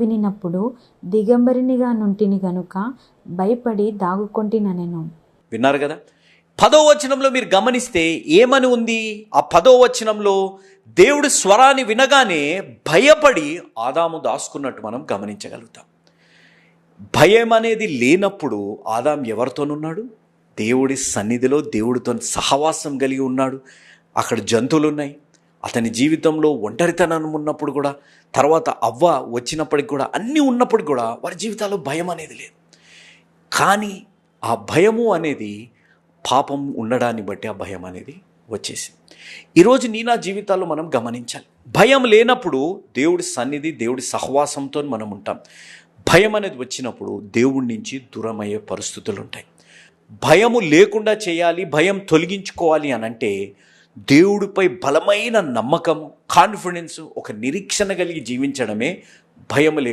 వినినప్పుడు దిగంబరినిగా నుంటిని గనుక భయపడి దాగుకొంటిననెను. విన్నారు కదా. 10వ వచనంలో మీరు గమనిస్తే ఏమని ఉంది? ఆ 10వ వచనంలో దేవుడి స్వరాన్ని వినగానే భయపడి ఆదాము దాసుకున్నట్టు మనం గమనించగలుగుతాం. భయం అనేది లేనప్పుడు ఆదాం ఎవరితోనున్నాడు? దేవుడి సన్నిధిలో దేవుడితో సహవాసం కలిగి ఉన్నాడు. అక్కడ జంతువులు ఉన్నాయి. అతని జీవితంలో ఒంటరితనం ఉన్నప్పుడు కూడా, తర్వాత అవ్వ వచ్చినప్పటికి కూడా, అన్నీ ఉన్నప్పటికి కూడా వారి జీవితాల్లో భయం అనేది లేదు. కానీ ఆ భయము అనేది పాపం ఉండడాన్ని బట్టి ఆ భయం అనేది వచ్చేసింది. ఈరోజు నా జీవితాల్లో మనం గమనించాలి. భయం లేనప్పుడు దేవుడి సన్నిధి, దేవుడి సహవాసంతో మనం ఉంటాం. భయం అనేది వచ్చినప్పుడు దేవుడి నుంచి దూరమయ్యే పరిస్థితులు ఉంటాయి. భయము లేకుండా చేయాలి, భయం తొలగించుకోవాలి అని అంటే దేవుడిపై బలమైన నమ్మకం, కాన్ఫిడెన్స్, ఒక నిరీక్షణ కలిగి జీవించడమే భయం